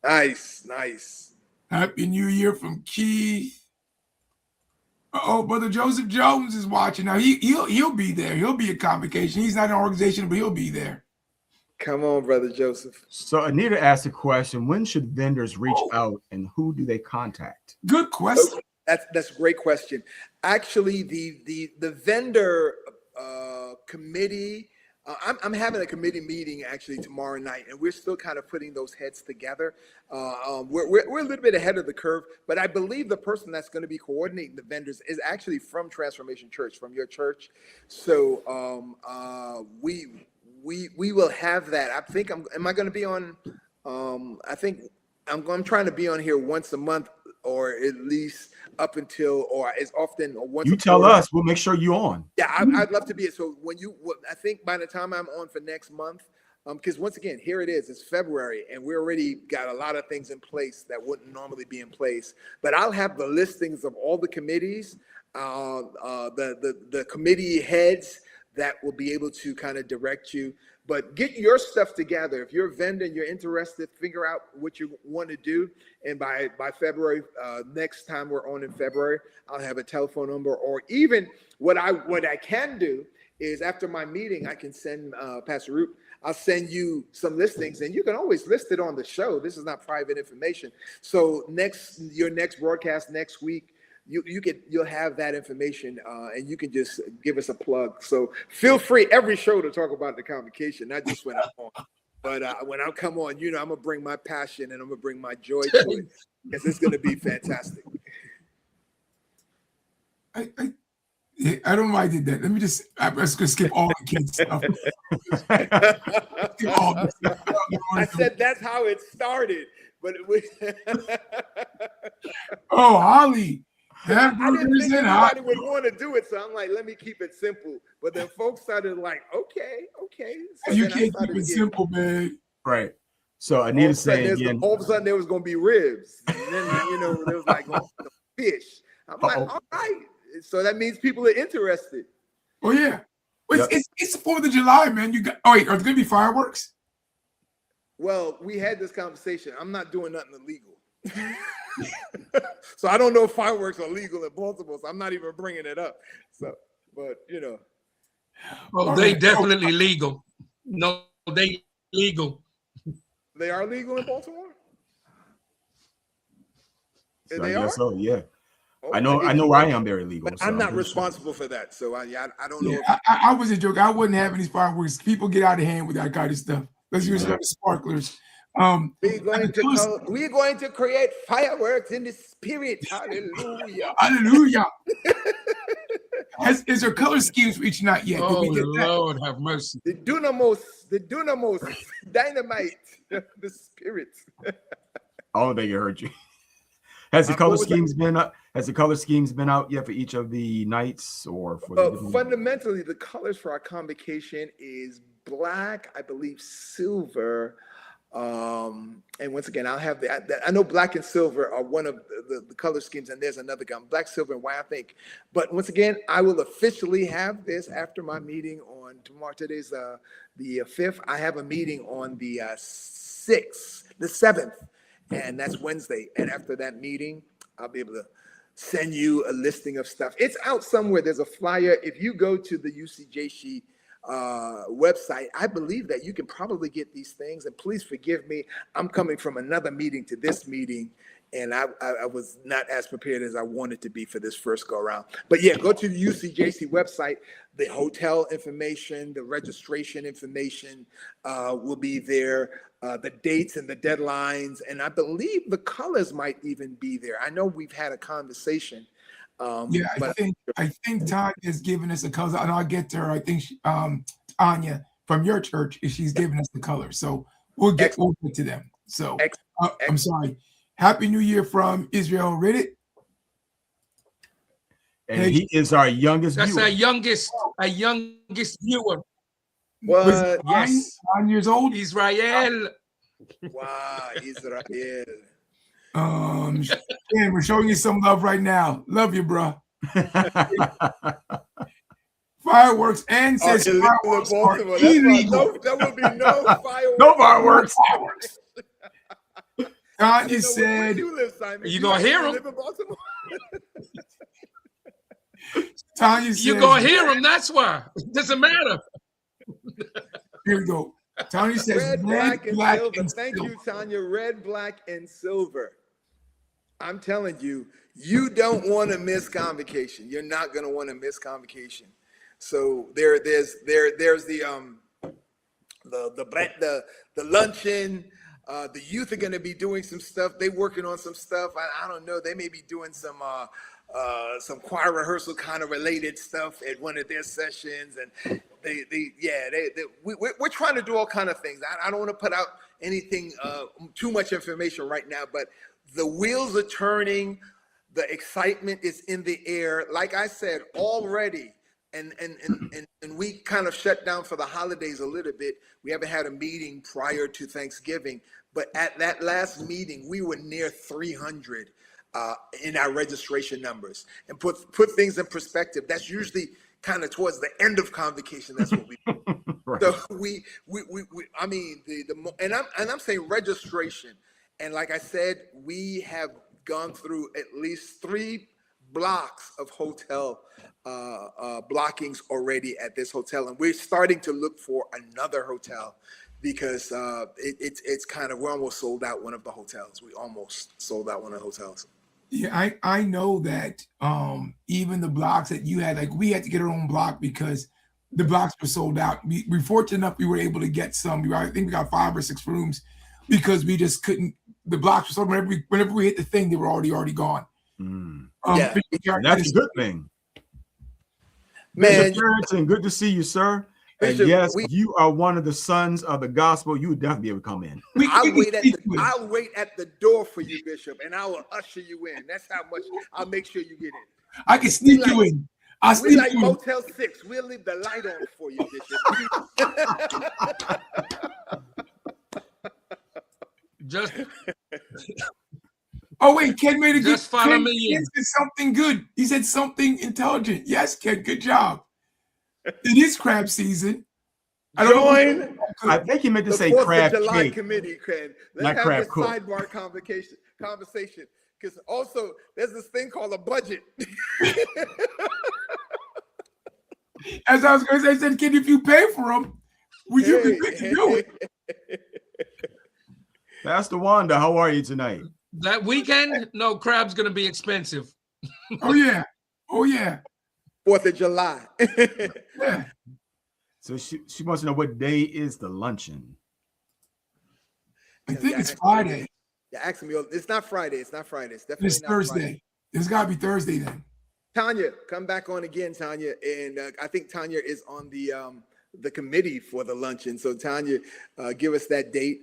watching. Nice. Happy New Year from Keith. Oh, Brother Joseph Jones is watching. Now he'll be there. He'll be at Convocation. He's not in an organization, but he'll be there. Come on, Brother Joseph. So Anita asked a question: when should vendors reach out, and who do they contact? Good question. That's a great question. Actually, the vendor committee. I'm having a committee meeting actually tomorrow night, and we're still kind of putting those heads together. We're a little bit ahead of the curve, but I believe the person that's going to be coordinating the vendors is actually from Transformation Church, from your church. So we will have that. I think am I going to be on? I think I'm trying to be on here once a month, or at least up until, or as often, or once. You tell us, we'll make sure you're on. Yeah, I'd love to be it. So I think by the time I'm on for next month, because once again, here it is, it's February, and we already got a lot of things in place that wouldn't normally be in place. But I'll have the listings of all the committees, the committee heads that will be able to kind of direct you. But get your stuff together. If you're a vendor and you're interested, figure out what you want to do. And by February, next time we're on in February, I'll have a telephone number. Or even what I can do is after my meeting, I can send Pastor Root, I'll send you some listings, and you can always list it on the show. This is not private information. So your next broadcast next week, you'll have that information, and you can just give us a plug. So feel free every show to talk about the convocation, not just when I'm on. But when I come on, I'm gonna bring my passion and I'm gonna bring my joy to it, because it's gonna be fantastic. I don't know why I did that. I'm just gonna skip all the kids stuff. Skip all the stuff. I said that's how it started, but it was. Oh, Holly. I didn't think anybody would want to do it, so I'm like, let me keep it simple. But then folks started like, okay. So you can't keep it simple, man. Right. So I need to say again. All of a sudden, there was going to be ribs, and then there was like fish. I'm like, all right. So that means people are interested. Oh yeah. Well, it's the 4th of July, man. Are there going to be fireworks? Well, we had this conversation. I'm not doing nothing illegal. So I don't know if fireworks are legal in Baltimore, so I'm not even bringing it up. So, but well, they definitely legal. No, they legal. They are legal in Baltimore. So they I guess are. So yeah, Oh, I know where I am very legal. But so I'm not responsible for that, so I don't know. I was a joke. I wouldn't have any fireworks. People get out of hand with that kind of stuff. Let's use the sparklers. We're going to create fireworks in the spirit. Hallelujah. Hallelujah. Is there color schemes reaching out yet? Oh, Lord have mercy. The dunamos, dynamite, the spirit. I don't think it hurt you. Has the color schemes been up? Has the color schemes been out yet for each of the nights, or for fundamentally the colors for our convocation is black, I believe silver. And once again, I'll have I know black and silver are one of the color schemes, and there's another gun, black, silver, and white, I think. But once again, I will officially have this after my meeting on tomorrow. Today's the 5th. I have a meeting on the 6th, the 7th, and that's Wednesday. And after that meeting, I'll be able to send you a listing of stuff. It's out somewhere. There's a flyer. If you go to the UCJC website, I believe that you can probably get these things. And please forgive me, I'm coming from another meeting to this meeting, and I was not as prepared as I wanted to be for this first go around. But yeah, go to the UCJC website. The hotel information, the registration information will be there. The dates and the deadlines, and I believe the colors might even be there. I know we've had a conversation. I think Tanya is giving us the colors, and I'll get to her. I think Anya from your church, she's giving us the colors, so we'll get to them. So I'm sorry. Happy New Year from Israel Reddit. And he is our youngest That's viewer. our youngest viewer. What? Yes. 9 years old. Israel. Wow, Israel. And we're showing you some love right now. Love you, bro. fireworks and says illegal in fireworks are Baltimore. That's why illegal. there will be no fireworks. No fireworks. Fireworks. Tanya Where said, you live, Simon? You gonna hear 'em? Live in Baltimore? Tanya says, You're gonna hear them. That's why. It doesn't matter. here we go. Tanya says, Red, black, and silver. and Thank silver. you, Tanya. Red, black, and silver. I'm telling you, you don't want to miss convocation. You're not going to want to miss convocation. So there's the luncheon. The youth are going to be doing some stuff. They're working on some stuff. I don't know. They may be doing some choir rehearsal kind of related stuff at one of their sessions, and we're trying to do all kind of things. I don't want to put out anything too much information right now, but the wheels are turning. The excitement is in the air. Like I said already, and we kind of shut down for the holidays a little bit. We haven't had a meeting prior to Thanksgiving, but at that last meeting, we were near 300 in our registration numbers. And put things in perspective, that's usually kind of towards the end of convocation. That's what we do. Right. So I mean, I'm saying registration. And like I said, we have gone through at least 3 blocks of hotel blockings already at this hotel, and we're starting to look for another hotel because it's kind of, we're almost sold out one of the hotels. We almost sold out one of the hotels. Yeah, I know that even the blocks that you had, like we had to get our own block because the blocks were sold out. We fortunate enough we were able to get some. I think we got 5 or 6 rooms because we just couldn't. The blocks were sold. Whenever we hit the thing, they were already gone. Yeah, that's a good thing. Man, Bishop Harrison, good to see you, sir. Bishop, and yes, you are one of the sons of the gospel. You would definitely be able to come in. I'll wait at the door for you, Bishop, and I will usher you in. That's how much I'll make sure you get in. I can sneak you in. We like Motel 6. We'll leave the light on for you, Bishop. Just oh wait, Ken made a good. just follow me in. Ken said something good. He said something intelligent. Yes, Ken, good job. It is crab season. I think he meant to say 4th crab of July cake. committee, Ken. Let's Not have crab this cook. sidebar conversation. Because also there's this thing called a budget. As I was going to say, I said, Ken, if you pay for them, you can do it. Pastor Wanda, how are you tonight? That weekend, no, crab's gonna be expensive. Oh yeah. 4th of July. Yeah. So she wants to know what day is the luncheon. I think it's Friday. You're asking me. It's not Friday. It's definitely It's not Thursday. Friday. It's got to be Thursday then. Tanya, come back on again, Tanya. And I think Tanya is on the committee for the luncheon. So Tanya, give us that date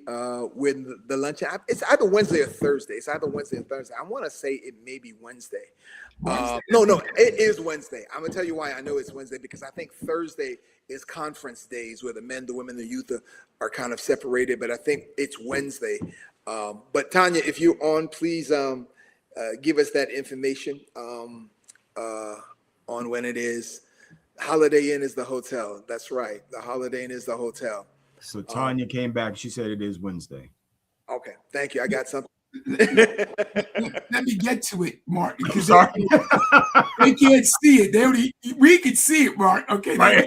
when the luncheon. It's either Wednesday or Thursday. I want to say it may be Wednesday. No, it is Wednesday. I'm gonna tell you why I know it's Wednesday, because I think Thursday is conference days where the men, the women, the youth are kind of separated. But I think it's Wednesday. But Tanya, if you're on, please give us that information on when it is. Holiday Inn is the hotel. That's right. The Holiday Inn is the hotel. So Tanya came back. She said it is Wednesday. Okay. Thank you. I got something. Let me get to it, Mark. Because Sorry. they can't see it. We can see it, Mark. Okay. Right.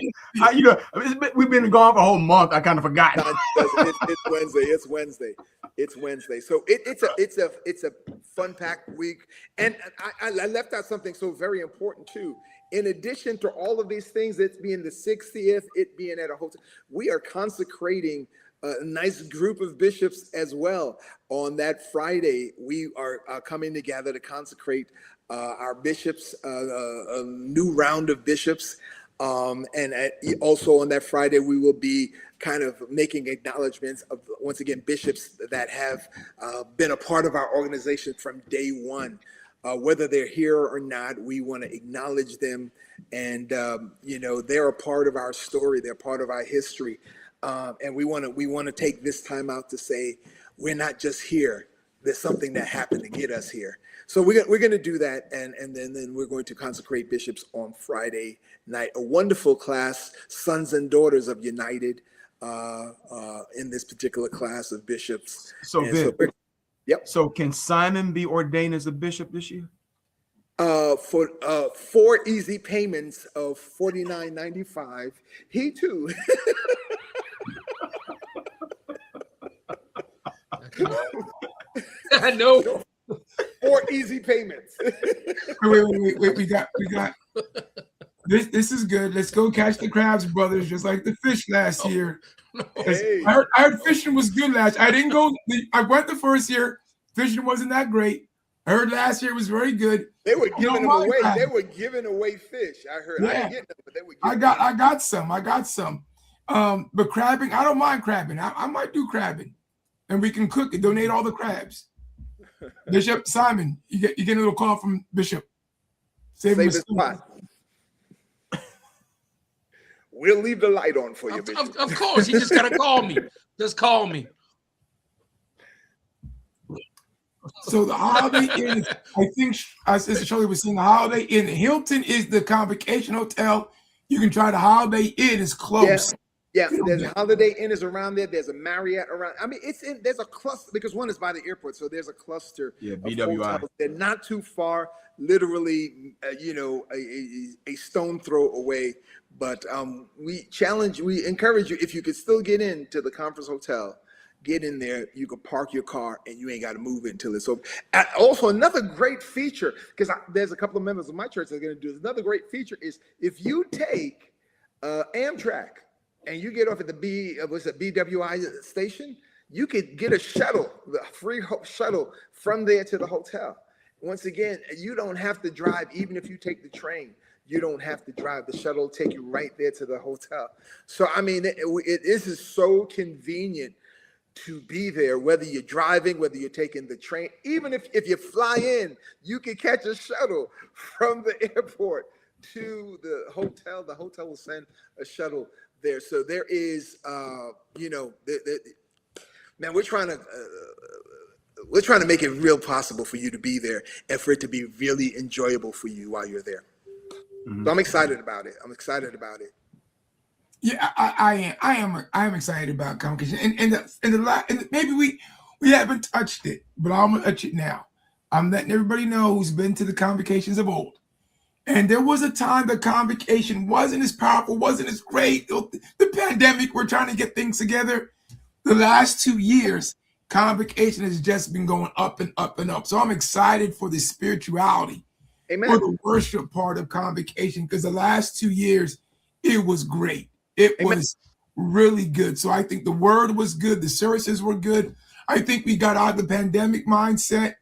We've been gone for a whole month. I kind of forgot. It's Wednesday. So it's a fun-packed week. And I left out something so very important too. In addition to all of these things, it's being the 60th, it being at a hotel, we are consecrating a nice group of bishops as well. On that Friday, we are coming together to consecrate our bishops, a new round of bishops. And also on that Friday, we will be kind of making acknowledgments of, once again, bishops that have been a part of our organization from day one. Whether they're here or not, we want to acknowledge them. And, they're a part of our story. They're part of our history. And we want to take this time out to say, we're not just here there's something that happened to get us here. So we're going to do that, and then we're going to consecrate bishops on Friday night. A wonderful class, sons and daughters of United, in this particular class of bishops. So, Vic, yep. So can Simon be ordained as a bishop this year? For 4 easy payments of $49.95, he too. I know. 4 easy payments. Wait. We got this is good. Let's go catch the crabs, brothers, just like the fish last year. Hey. I heard fishing was good last year. I didn't go. I went the first year. Fishing wasn't that great. I heard last year was very good. They were giving them away. Crabbing. They were giving away fish. I heard. Yeah. I didn't get them, but they were. I got some. But crabbing, I don't mind crabbing. I might do crabbing, and we can cook it. Donate all the crabs. Bishop Simon, you get a little call from Bishop. Save his spot. We'll leave the light on for you, Bishop. Of course, you just gotta call me. Just call me. So the Holiday Inn, I think, as Sister Shirley was saying, the Holiday Inn. The Hilton is the Convocation Hotel. You can try the Holiday Inn. It's close. Yeah, there's a Holiday Inn is around there. There's a Marriott around. I mean, there's a cluster because one is by the airport, so there's a cluster. Yeah, of BWI. hotels. They're not too far, literally, a stone throw away. But we encourage you, if you could still get into the conference hotel, get in there. You can park your car and you ain't got to move it until it's over. Also, another great feature, because there's a couple of members of my church that are going to do this. Another great feature is if you take Amtrak and you get off at the BWI station, you could get a shuttle, the free shuttle from there to the hotel. Once again, you don't have to drive, even if you take the train. You don't have to drive. The shuttle will take you right there to the hotel. So, I mean, this is so convenient to be there, whether you're driving, whether you're taking the train. Even if you fly in, you can catch a shuttle from the airport to the hotel. The hotel will send a shuttle there. So there is, man, we're trying to make it real possible for you to be there and for it to be really enjoyable for you while you're there. Mm-hmm. So I'm excited about it. Yeah, I am excited about Convocation, and maybe we haven't touched it, but I'm gonna touch it now. I'm letting everybody know who's been to the Convocations of old. And there was a time the Convocation wasn't as powerful, wasn't as great. The pandemic, we're trying to get things together. The last 2 years, Convocation has just been going up and up and up. So I'm excited for the spirituality, Amen, for the worship part of Convocation, because the last 2 years, it was great. It Amen. was really good. So I think the word was good. The services were good. I think we got out of the pandemic mindset.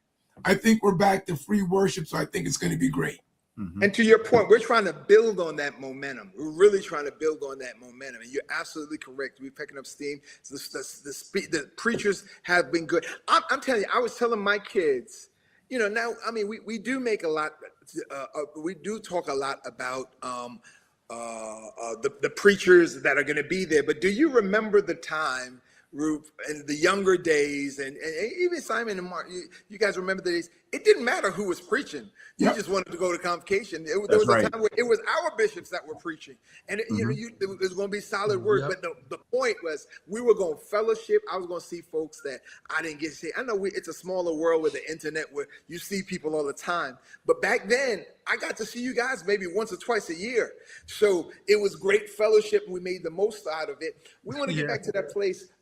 I think we're back to free worship. So I think it's going to be great. Mm-hmm. And to your point, we're trying to build on that momentum. We're really trying to build on that momentum. And you're absolutely correct. We're picking up steam. The preachers have been good. I'm telling you, I was telling my kids, now, I mean, we do make a lot. We do talk a lot about the preachers that are going to be there. But do you remember the time, Ruth, in the younger days, and even Simon and Mark, you guys remember the days? It didn't matter who was preaching. You just wanted to go to Convocation. There was a time where it was our bishops that were preaching. And, it was going to be solid word. Yep. But the point was we were going to fellowship. I was going to see folks that I didn't get to see. I know it's a smaller world with the internet where you see people all the time. But back then, I got to see you guys maybe once or twice a year. So it was great fellowship. We made the most out of it. We want to get back to that place.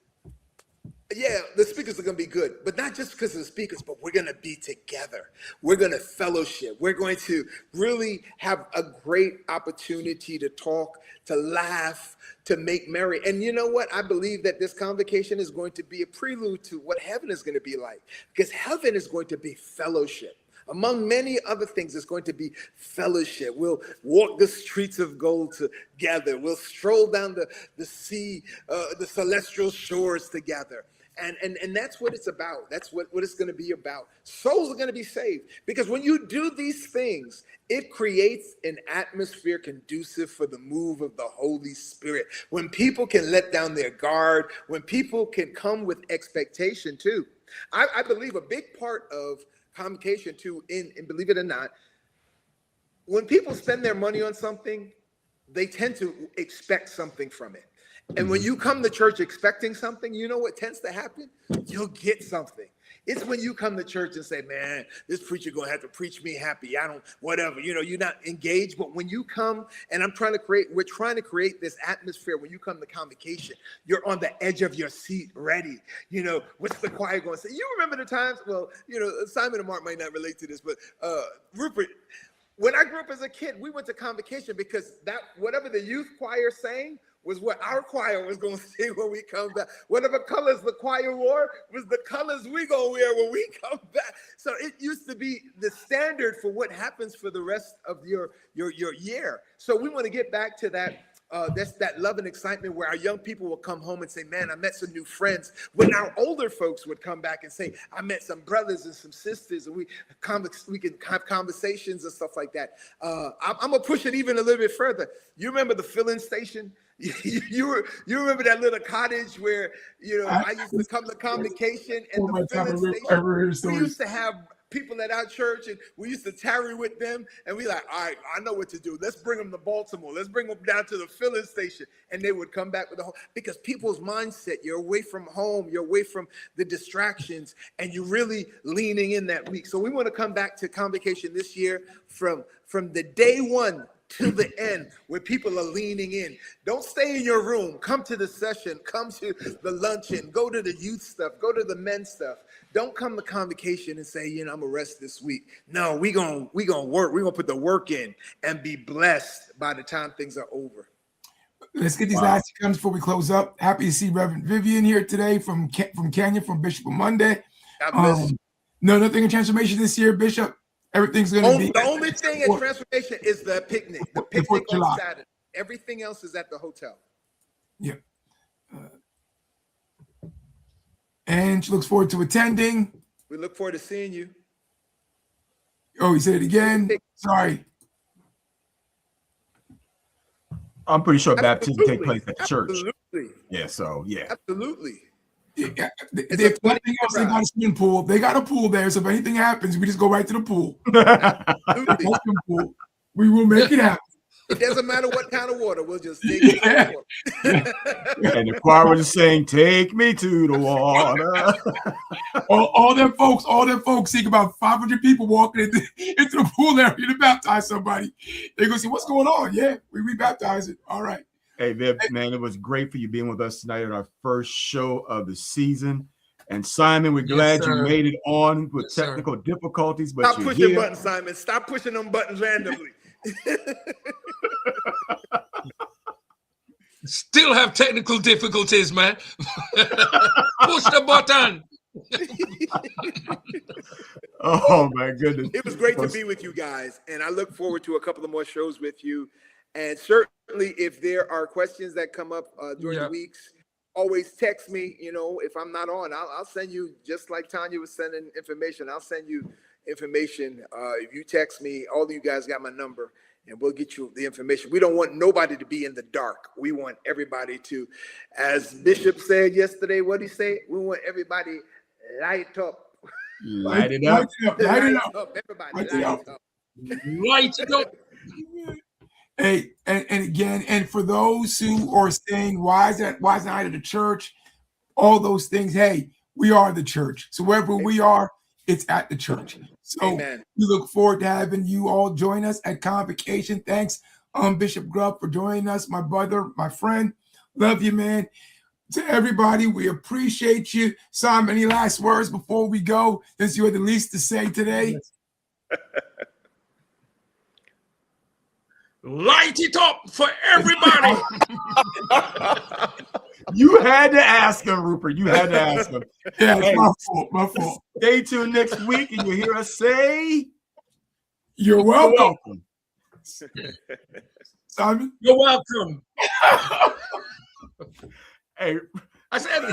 Yeah, the speakers are going to be good, but not just because of the speakers, but we're going to be together. We're going to fellowship. We're going to really have a great opportunity to talk, to laugh, to make merry. And you know what? I believe that this Convocation is going to be a prelude to what heaven is going to be like, because heaven is going to be fellowship. Among many other things, it's going to be fellowship. We'll walk the streets of gold together. We'll stroll down the sea, the celestial shores together. And that's what it's about. That's what it's going to be about. Souls are going to be saved. Because when you do these things, it creates an atmosphere conducive for the move of the Holy Spirit. When people can let down their guard, when people can come with expectation too. I believe a big part of convocation too, and believe it or not, when people spend their money on something, they tend to expect something from it. And when you come to church expecting something, you know what tends to happen? You'll get something. It's when you come to church and say, man, this preacher gonna have to preach me happy. I don't, whatever, you're not engaged. But when you come, and we're trying to create this atmosphere. When you come to convocation, you're on the edge of your seat, ready. What's the choir gonna say? You remember the times, well, Simon and Mark might not relate to this, but Rupert, when I grew up as a kid, we went to convocation because whatever the youth choir sang was what our choir was going to sing when we come back. Whatever colors the choir wore was the colors we going to wear when we come back. So it used to be the standard for what happens for the rest of your year. So we want to get back to that. That's that love and excitement where our young people will come home and say, man, I met some new friends. When our older folks would come back and say, I met some brothers and some sisters, and we can have conversations and stuff like that. I'm going to push it even a little bit further. You remember the filling station? You remember that little cottage where, I used to come to convocation and the filling station, we used to have people at our church, and we used to tarry with them, and we like, all right, I know what to do. Let's bring them to Baltimore. Let's bring them down to the filling station. And they would come back with the whole, because people's mindset, you're away from home, you're away from the distractions, and you're really leaning in that week. So we want to come back to convocation this year from the day one to the end, where people are leaning in. Don't stay in your room. Come to the session. Come to the luncheon. Go to the youth stuff. Go to the men's stuff. Don't come to convocation and say, I'm gonna rest this week. No, we gonna work. We're gonna put the work in and be blessed by the time things are over. Let's get these last comments before we close up. Happy to see Reverend Vivian here today from Kenya, from Bishop on Monday. No, nothing in transformation this year, Bishop. Everything's going to be. The only thing in transformation is the picnic. The picnic on Saturday. Everything else is at the hotel. Yeah. And she looks forward to attending. We look forward to seeing you. Oh, he said it again. Sorry. I'm pretty sure baptism take place at the church. Absolutely. Yeah, so yeah. Absolutely. Yeah. If nothing else, they got a swimming pool. They got a pool there, so if anything happens, we just go right to the pool. We will make it happen. It doesn't matter what kind of water. We'll just take it to the water. And the choir was saying, "Take me to the water." all them folks seeing about 500 people walking into the pool area to baptize somebody. They go see what's going on. Yeah, we rebaptize it. All right. Hey, Viv, man, it was great for you being with us tonight on our first show of the season. And Simon, we're glad you made it on with technical difficulties. But stop pushing buttons, Simon. Stop pushing them buttons randomly. Still have technical difficulties, man. Push the button. Oh my goodness. It was great to be with you guys, and I look forward to a couple of more shows with you. And certainly if there are questions that come up during the weeks, always text me. If I'm not on, I'll send you, just like Tanya was sending information, I'll send you information. If you text me, all of you guys got my number, and we'll get you the information. We don't want nobody to be in the dark. We want everybody to, as Bishop said yesterday, what did he say? We want everybody light up. Light it up. Light it up. Everybody light it up. Light it up. Hey, and again, and for those who are saying, why is not I at the church? All those things. Hey, we are the church. So wherever we are, it's at the church. So we look forward to having you all join us at Convocation. Thanks, Bishop Grubb, for joining us, my brother, my friend. Love you, man. To everybody, we appreciate you. Simon, any last words before we go, since you had the least to say today? Light it up for everybody. You had to ask him, Rupert. You had to ask him. Yeah, it's my fault. Stay tuned next week, and you'll hear us say, You're welcome. Simon? You're welcome. Hey, I said